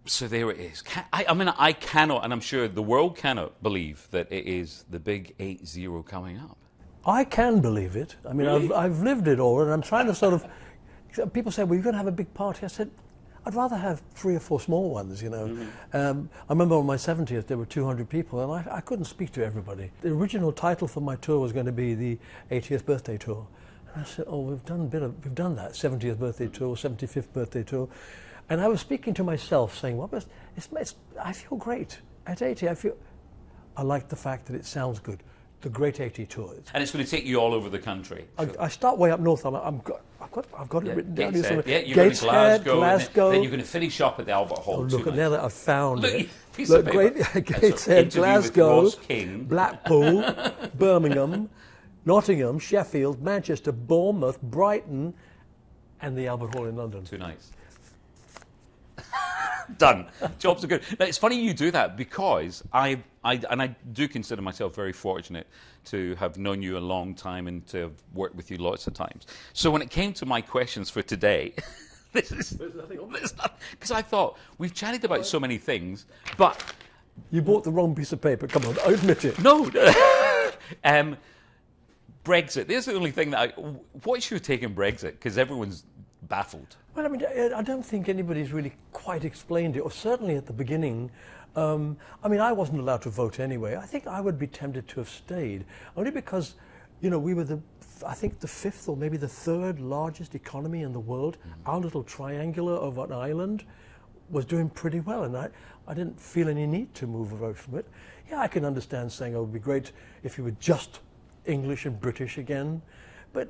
So there it is. I mean, I cannot, and I'm sure the world cannot believe that it is the big 80 coming up. I can believe it. I mean, Really? I've lived it all, and I'm trying to sort of. People say, "Well, you're going to have a big party." I said, "I'd rather have 3 or 4 small ones." You know, I remember on my 70th there were 200 people, and I couldn't speak to everybody. The original title for my tour was going to be the 80th birthday tour, and I said, "Oh, we've done that 70th birthday tour, 75th birthday tour," and I was speaking to myself, saying, "Well, I feel great at 80. I like the fact that it sounds good." The Great 80 Tours. And it's going to take you all over the country. I start way up north. I've got it written down here somewhere. Yeah, you're going to Glasgow. Glasgow. Then you're going to finish up at the Albert Hall. Oh, look, now that I've found it. Piece Look, of paper. Gateshead, Glasgow, Ross King. Blackpool, Birmingham, Nottingham, Sheffield, Manchester, Bournemouth, Brighton, and the Albert Hall in London. 2 nights. Done. Jobs are good. Now, it's funny you do that because I do consider myself very fortunate to have known you a long time and to have worked with you lots of times. So when it came to my questions for today, there's nothing because I thought we've chatted about so many things, but You bought the wrong piece of paper. Come on, admit it. no. Brexit. There's the only thing that what's your take on Brexit? Because everyone's baffled. Well, I mean, I don't think anybody's really quite explained it, or certainly at the beginning. I mean, I wasn't allowed to vote anyway. I think I would be tempted to have stayed, only because, you know, we were I think the 5th or maybe the 3rd largest economy in the world. Our little triangular of an island was doing pretty well, and I didn't feel any need to move away from it. Yeah, I can understand saying, oh, it would be great if you were just English and British again, but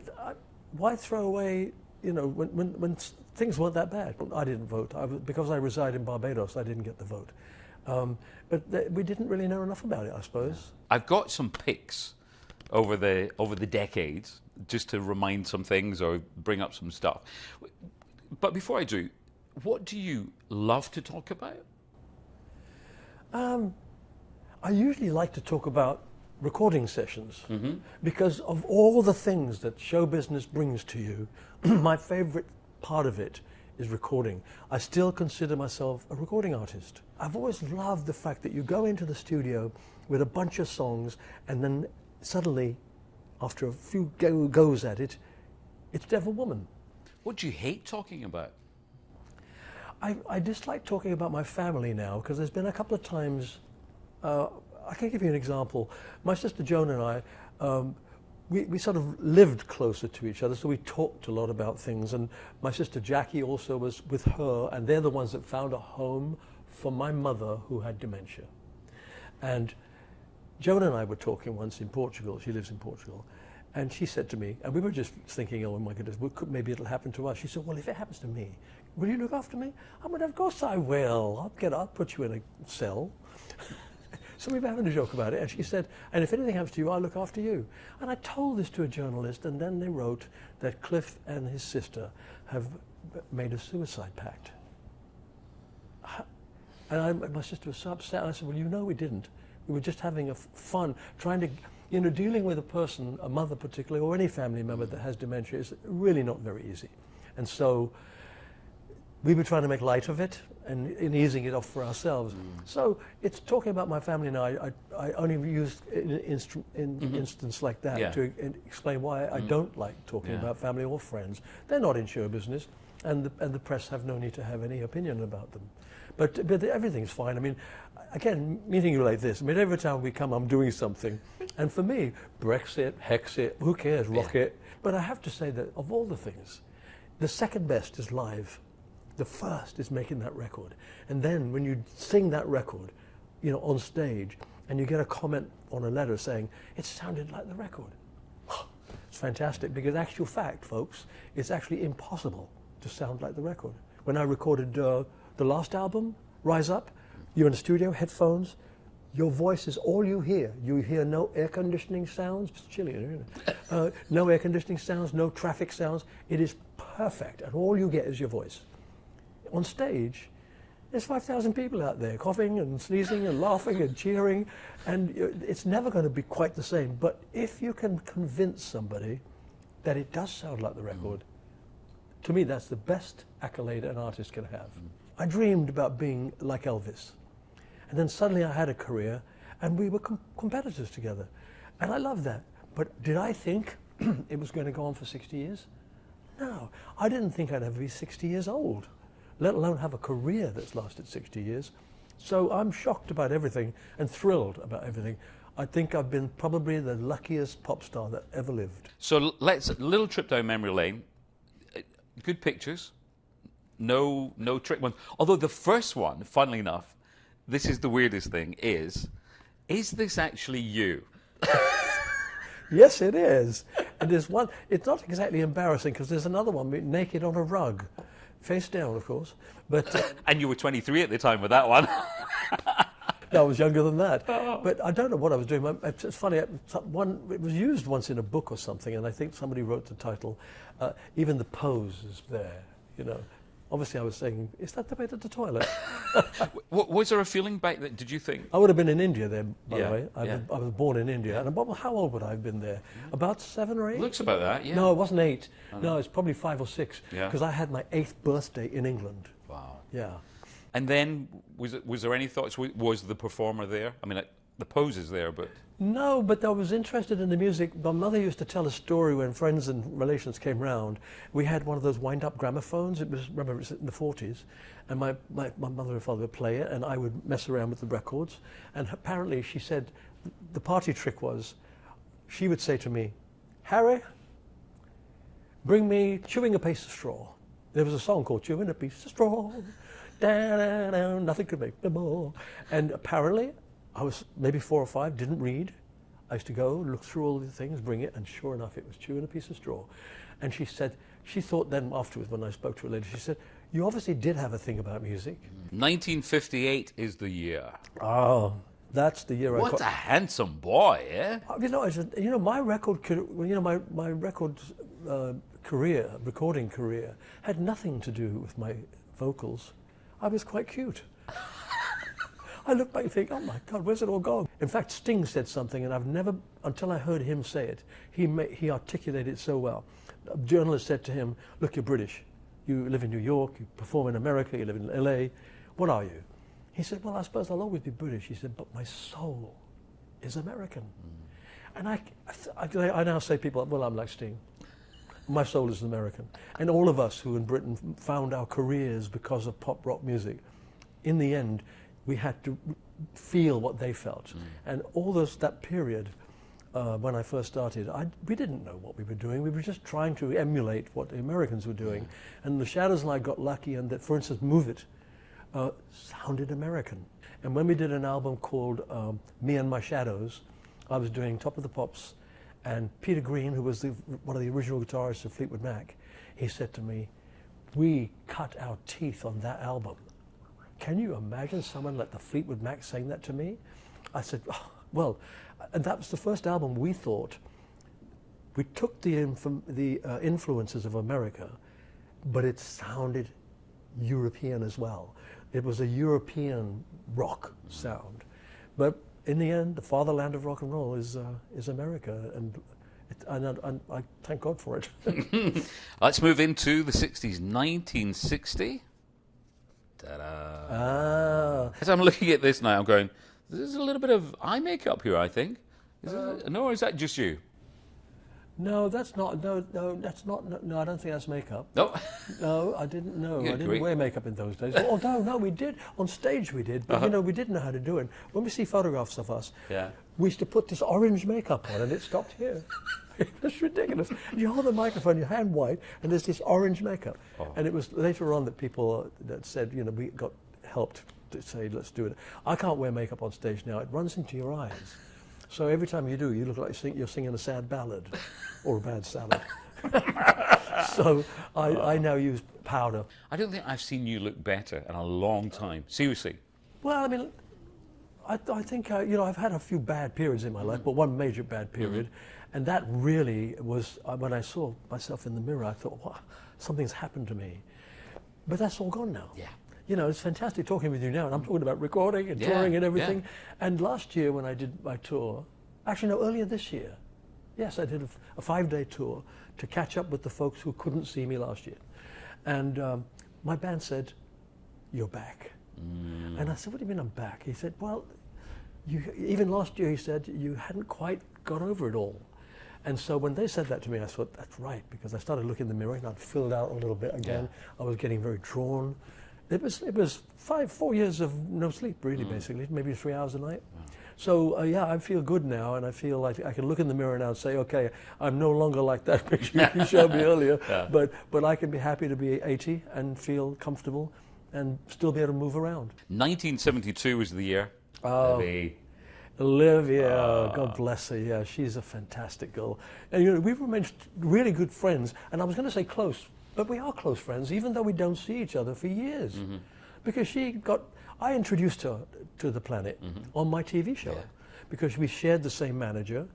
why throw away, you know, when things weren't that bad? I didn't vote. Because I reside in Barbados, I didn't get the vote. But we didn't really know enough about it, I suppose. I've got some picks over the decades just to remind some things or bring up some stuff. But before I do, what do you love to talk about? I usually like to talk about recording sessions, because of all the things that show business brings to you, my favorite part of it is recording. I still consider myself a recording artist. I've always loved the fact that you go into the studio with a bunch of songs, and then suddenly, after a few goes at it, it's Devil Woman. What do you hate talking about? I dislike talking about my family now, because there's been a couple of times, I can give you an example. My sister Joan and I, we sort of lived closer to each other, so we talked a lot about things. And my sister Jackie also was with her, and they're the ones that found a home for my mother who had dementia. And Joan and I were talking once in Portugal. She lives in Portugal. And she said to me, and we were just thinking, oh my goodness, maybe it'll happen to us. She said, well, if it happens to me, will you look after me? I went, of course I will. I'll put you in a cell. So we were having a joke about it, and she said, and if anything happens to you, I'll look after you. And I told this to a journalist, and then they wrote that Cliff and his sister have made a suicide pact. And my sister was so upset, and I said, well, you know we didn't. We were just having fun, trying to, you know, dealing with a person, a mother particularly, or any family member that has dementia is really not very easy. And so we were trying to make light of it and easing it off for ourselves. So it's talking about my family now. I only used an instance like that to explain why I don't like talking about family or friends. They're not in show business, and the press have no need to have any opinion about them. But everything's fine. I mean, again, meeting you like this, I mean, every time we come, I'm doing something. And for me, Brexit, Hexit, who cares, Rocket. But I have to say that of all the things, the second best is live. The first is making that record. And then when you sing that record, you know, on stage, and you get a comment on a letter saying, it sounded like the record. It's fantastic, because actual fact, folks, it's actually impossible to sound like the record. When I recorded the last album, Rise Up, you're in the studio, headphones, your voice is all you hear. You hear no air conditioning sounds. It's chilly, isn't it? No air conditioning sounds, no traffic sounds. It is perfect, and all you get is your voice. On stage, there's 5,000 people out there coughing and sneezing and laughing and cheering, and it's never going to be quite the same. But if you can convince somebody that it does sound like the record, To me, that's the best accolade an artist can have. I dreamed about being like Elvis. And then suddenly I had a career, and we were competitors together. And I loved that. But did I think it was going to go on for 60 years? No. I didn't think I'd ever be 60 years old, let alone have a career that's lasted 60 years. So I'm shocked about everything and thrilled about everything. I think I've been probably the luckiest pop star that ever lived. So let's a little trip down memory lane. Good pictures, no trick ones. Although the first one, funnily enough, this is the weirdest thing, is this actually you? Yes, it is. And there's one, it's not exactly embarrassing because there's another one naked on a rug, face down, of course. But And you were 23 at the time with that one. no, I was younger than that. But I don't know what I was doing. It's funny, it was used once in a book or something, and I think somebody wrote the title, Even the Pose is There, you know. Obviously, I was saying, is that the way to the toilet? Was there a feeling back then, did you think? I would have been in India then, by Yeah, the way. I was born in India. And how old would I have been there? About 7 or 8? Looks about that, yeah. No, it wasn't 8. No, it's probably 5 or 6. Yeah. Because I had my 8th birthday in England. Wow. Yeah. And then, was there any thoughts? Was the performer there? I mean, the pose is there, but... No, but I was interested in the music. My mother used to tell a story when friends and relations came round. We had one of those wind-up gramophones. Remember, it was in the 40s. And my mother and father would play it, and I would mess around with the records. And apparently, she said, the party trick was, she would say to me, Harry, bring me Chewing a Piece of Straw. There was a song called Chewing a Piece of Straw. Da, da, da, nothing could make me more. And apparently, I was maybe 4 or 5, didn't read. I used to go, look through all the things, bring it, and sure enough, it was Chewing a Piece of Straw. And she said, she thought then afterwards when I spoke to her later, she said, you obviously did have a thing about music. 1958 is the year. Oh, that's the year What a handsome boy, eh? My record, my record career, recording career, had nothing to do with my vocals. I was quite cute. I look back and think, oh my God, where's it all gone? In fact, Sting said something, and I've never, until I heard him say it, he articulated it so well. A journalist said to him, look, you're British. You live in New York, you perform in America, you live in LA. What are you? He said, well, I suppose I'll always be British. He said, but my soul is American. And I now say to people, well, I'm like Sting. My soul is American. And all of us who in Britain found our careers because of pop rock music, in the end, we had to feel what they felt. And all that period, when I first started, we didn't know what we were doing. We were just trying to emulate what the Americans were doing. And the Shadows and I got lucky, and that, for instance, Move It sounded American. And when we did an album called Me and My Shadows, I was doing Top of the Pops, and Peter Green, who was one of the original guitarists of Fleetwood Mac, he said to me, we cut our teeth on that album. Can you imagine someone like the Fleetwood Mac saying that to me? I said, oh, well, and that was the first album we thought. We took the influences of America, but it sounded European as well. It was a European rock sound. But in the end, the fatherland of rock and roll is America, and I thank God for it. Let's move into the 60s. 1960. Ta-da. As I'm looking at this now, I'm going, there's a little bit of eye makeup here, I think. No, or is that just you? No, that's not. No, that's not. No, I don't think that's makeup. No. No, I didn't know. Yeah, I didn't great. wear makeup in those days. Although, no, we did. On stage we did. But, we didn't know how to do it. When we see photographs of us, we used to put this orange makeup on, and it stopped here. It's ridiculous. You hold the microphone, your hand wide, and there's this orange makeup. And it was later on that people that said, we got helped to say, let's do it. I can't wear makeup on stage now. It runs into your eyes. So every time you do, you look like you're singing a sad ballad or a bad salad. So I now use powder. I don't think I've seen you look better in a long time. Seriously. Well, I mean, I think, I've had a few bad periods in my life, but one major bad period. And that really was, when I saw myself in the mirror, I thought, wow, something's happened to me. But that's all gone now. Yeah. It's fantastic talking with you now, and I'm talking about recording and touring and everything. Yeah. And last year when I did my tour, actually no, earlier this year, yes, I did a 5-day tour to catch up with the folks who couldn't see me last year. And my band said, "You're back." And I said, "What do you mean I'm back?" He said, "Well, even last year," he said, "you hadn't quite got over it all." And so when they said that to me, I thought, that's right, because I started looking in the mirror and I'd filled out a little bit again. I was getting very drawn. It was 4 years of no sleep, really, basically, maybe 3 hours a night. So yeah, I feel good now, and I feel like I can look in the mirror now and say, okay, I'm no longer like that picture you showed me earlier, but I can be happy to be 80 and feel comfortable and still be able to move around. 1972 was the year. Oh. Olivia, God bless her. Yeah, she's a fantastic girl. And you know, we've remained really good friends. And I was going to say close, but we are close friends, even though we don't see each other for years. Because I introduced her to the planet on my TV show, because we shared the same manager.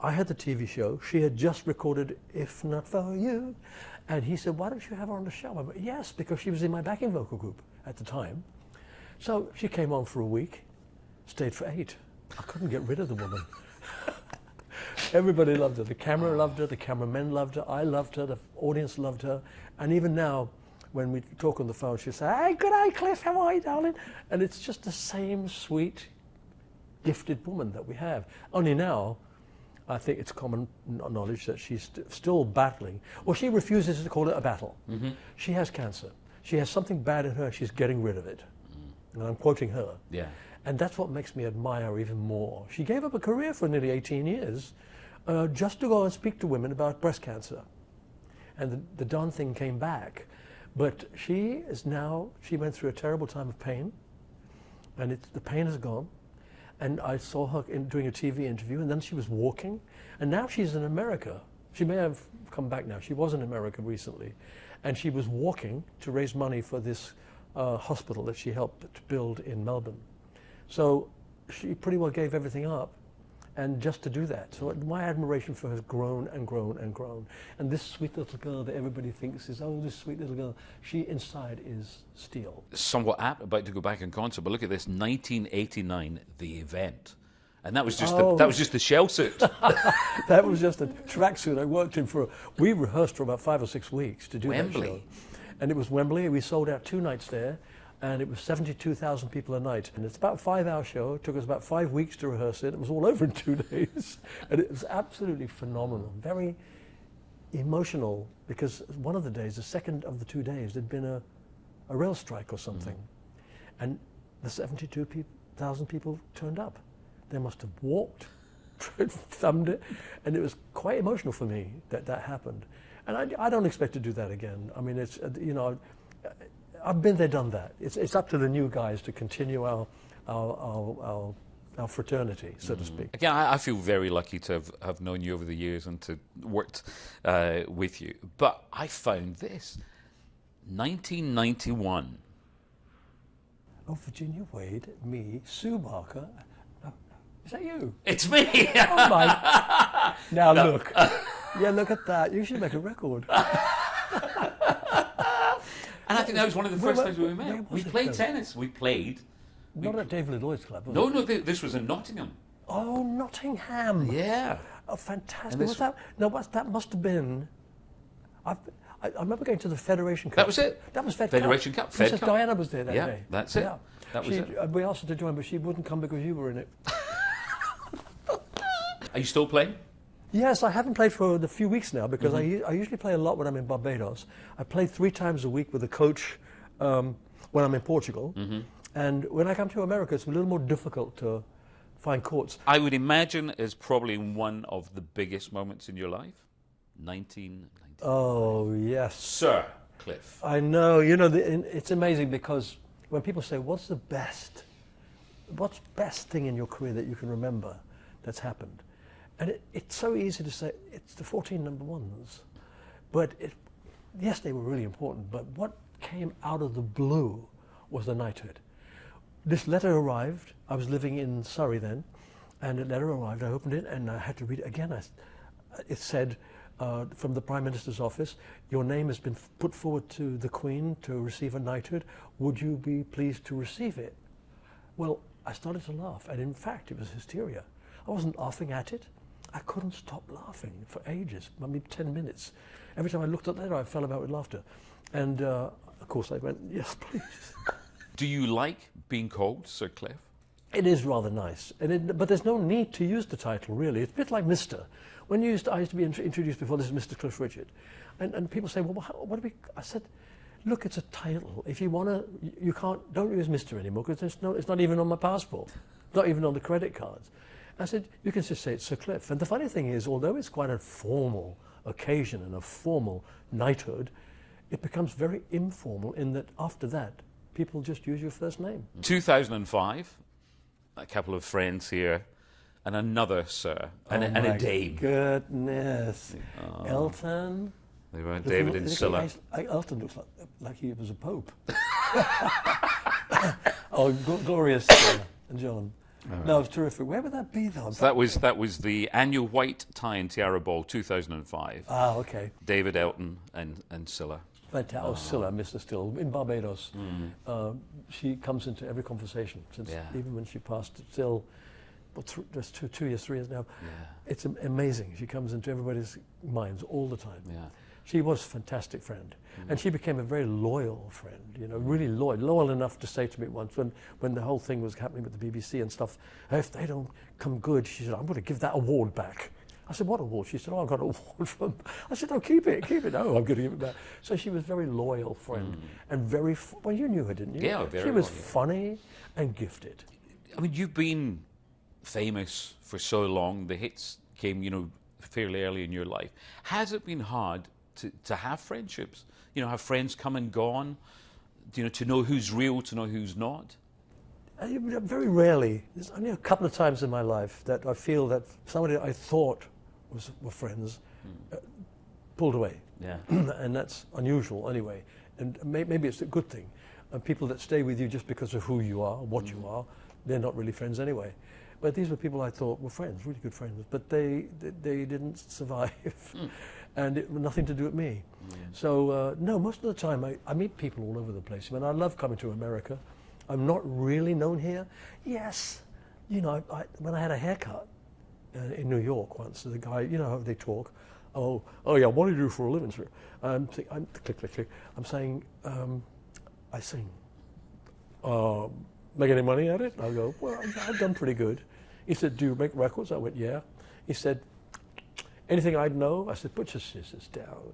I had the TV show. She had just recorded "If Not For You," and he said, "Why don't you have her on the show?" I went, "Yes," because she was in my backing vocal group at the time. So she came on for a week, stayed for 8. I couldn't get rid of the woman. Everybody loved her. The camera loved her. The cameramen loved her. I loved her. The audience loved her. And even now, when we talk on the phone, she'll say, "Hey, good day, Cliff. How are you, darling?" And it's just the same sweet, gifted woman that we have. Only now, I think it's common knowledge that she's still battling. Well, she refuses to call it a battle. She has cancer. She has something bad in her. She's getting rid of it. And I'm quoting her. Yeah. And that's what makes me admire her even more. She gave up a career for nearly 18 years just to go and speak to women about breast cancer. And the darn thing came back. But she went through a terrible time of pain, and the pain is gone. And I saw her doing a TV interview, and then she was walking, and now she's in America. She may have come back now. She was in America recently, and she was walking to raise money for this hospital that she helped to build in Melbourne. So she pretty well gave everything up, and just to do that. So my admiration for her has grown and grown and grown. And this sweet little girl that everybody thinks is, oh, this sweet little girl, she inside is steel. Somewhat apt, about to go back in concert, but look at this, 1989, The Event. And that was just the shell suit. That was just a tracksuit I worked in we rehearsed for about 5 or 6 weeks to do Wembley. that show. And it was Wembley. We sold out 2 nights there. And it was 72,000 people a night. And it's about a 5-hour show. It took us about 5 weeks to rehearse it. It was all over in 2 days. And it was absolutely phenomenal. Very emotional, because one of the days, the second of the 2 days, there'd been a rail strike or something. And the 72,000 people turned up. They must have walked, thumbed it. And it was quite emotional for me that happened. And I don't expect to do that again. I mean, it's, you know, I've been there, done that. It's up to the new guys to continue our fraternity, so to speak. Again, I feel very lucky to have known you over the years and to worked with you. But I found this, 1991. Oh, Virginia Wade, me, Sue Barker. Oh, is that you? It's me! Oh my! Now look. Yeah, look at that. You should make a record. And I think that was one of the first times we met. We played tennis. We played. Not at David Lloyd's club, was it? No, this was in Nottingham. Oh, Nottingham. Yeah. Oh, fantastic. That must have been... I remember going to the Federation Cup. That was it. That was Federation Cup. Princess Diana was there that day. Yeah, that's it. Yeah. That was it. We asked her to join, but she wouldn't come because you were in it. Are you still playing? Yes, I haven't played for a few weeks now because I usually play a lot when I'm in Barbados. I play 3 times a week with a coach when I'm in Portugal. And when I come to America, it's a little more difficult to find courts. I would imagine is probably one of the biggest moments in your life. 1990. Oh, yes. Sir Cliff. I know. You know, it's amazing because when people say, what's best thing in your career that you can remember that's happened? And it's so easy to say, it's the 14 number ones. But yes, they were really important, but what came out of the blue was the knighthood. This letter arrived. I was living in Surrey then, and the letter arrived. I opened it, and I had to read it again. It said, from the Prime Minister's office, your name has been put forward to the Queen to receive a knighthood. Would you be pleased to receive it? Well, I started to laugh, and in fact, it was hysteria. I wasn't laughing at it. I couldn't stop laughing for ages, maybe 10 minutes. Every time I looked at the letter, I fell about with laughter. And of course I went, yes, please. Do you like being called Sir Cliff? It is rather nice, but there's no need to use the title, really. It's a bit like Mr. I used to be introduced before, this is Mr. Cliff Richard. And people say, well, what do we... I said, look, it's a title. If you want to, you can't, don't use Mr. anymore, because it's not even on my passport, not even on the credit cards. I said, you can just say it's Sir Cliff. And the funny thing is, although it's quite a formal occasion and a formal knighthood, it becomes very informal in that after that, people just use your first name. 2005, a couple of friends here, and another Sir, and a Dame. Goodness. Oh. Elton. They were David and Cilla. Elton looks like he was a pope. Oh, glorious and John. Right. No, it was terrific. Where would that be, though? So that was the annual White Tie and Tiara Ball 2005. Ah, okay. David, Elton, and Cilla. Fantastic. Oh, Cilla, Mr. Still, in Barbados. She comes into every conversation, since even when she passed, still, there's 2 years, 3 years now. Yeah. It's amazing. She comes into everybody's minds all the time. Yeah. She was a fantastic friend. And she became a very loyal friend, you know, really loyal enough to say to me once, when the whole thing was happening with the BBC and stuff, if they don't come good, she said, I'm going to give that award back. I said, what award? She said, oh, I got an award from... I said, oh, keep it. No, I'm going to give it back. So she was a very loyal friend and very... Well, you knew her, didn't you? Yeah, very She was well, yeah. funny and gifted. I mean, you've been famous for so long. The hits came, you know, fairly early in your life. Has it been hard to have friendships? You know, have friends come and gone? You know, to know who's real, to know who's not? Very rarely. There's only a couple of times in my life that I feel that somebody I thought were friends pulled away. Yeah. And that's unusual anyway. And maybe it's a good thing. And people that stay with you just because of who you are, what you are, they're not really friends anyway. But these were people I thought were friends, really good friends, but they didn't survive. And it had nothing to do with me. So, no, most of the time I meet people all over the place. I mean, I love coming to America. I'm not really known here. Yes, you know, when I had a haircut in New York once, the guy, you know how they talk. Oh yeah, what do you do for a living, sir? Click, click, click. I'm saying, I sing. Make any money at it? I go, well, I've done pretty good. He said, do you make records? I went, yeah. He said, anything I'd know? I said, put your scissors down.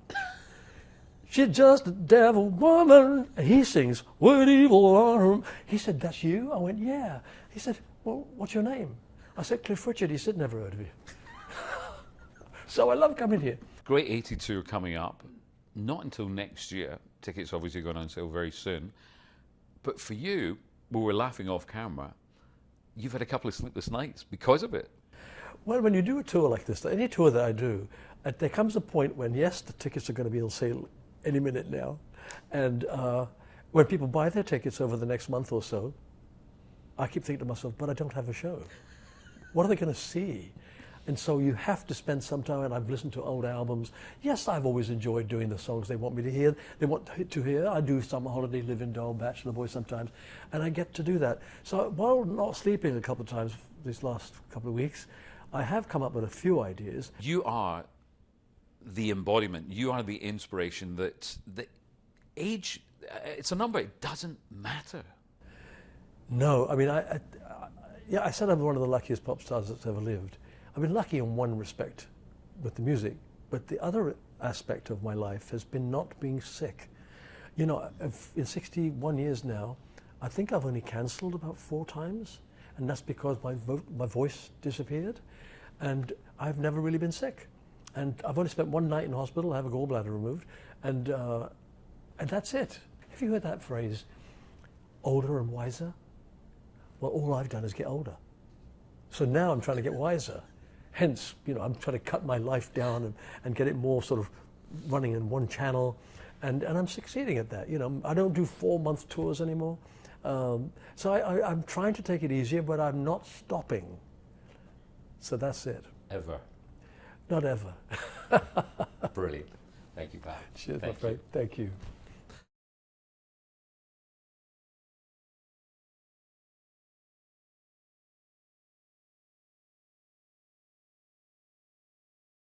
She's just a devil woman. And he sings, with evil arm. He said, that's you? I went, yeah. He said, well, what's your name? I said, Cliff Richard. He said, never heard of you. So I love coming here. Great 82 coming up. Not until next year. Tickets obviously going on sale very soon. But for you, we were laughing off camera, you've had a couple of sleepless nights because of it. Well, when you do a tour like this, any tour that I do, there comes a point when, yes, the tickets are going to be on sale any minute now. And when people buy their tickets over the next month or so, I keep thinking to myself, but I don't have a show. What are they going to see? And so you have to spend some time, and I've listened to old albums. Yes, I've always enjoyed doing the songs they want me to hear. They want to hear. I do Summer Holiday, Living Doll, Bachelor Boy sometimes, and I get to do that. So while not sleeping a couple of times these last couple of weeks, I have come up with a few ideas. You are the embodiment. You are the inspiration that the age, it's a number, it doesn't matter. No, I mean, I said I'm one of the luckiest pop stars that's ever lived. I've been lucky in one respect with the music, but the other aspect of my life has been not being sick. You know, in 61 years now, I think I've only cancelled about 4 times, and that's because my voice disappeared, and I've never really been sick. And I've only spent 1 night in hospital, I have a gallbladder removed, and that's it. Have you heard that phrase, older and wiser? Well, all I've done is get older. So now I'm trying to get wiser. Hence, you know, I'm trying to cut my life down and get it more sort of running in one channel. And I'm succeeding at that. You know, I don't do 4-month tours anymore. So I'm trying to take it easier, but I'm not stopping. So that's it. Ever? Not ever. Brilliant. Thank you, Pat. Cheers, my friend. Thank you.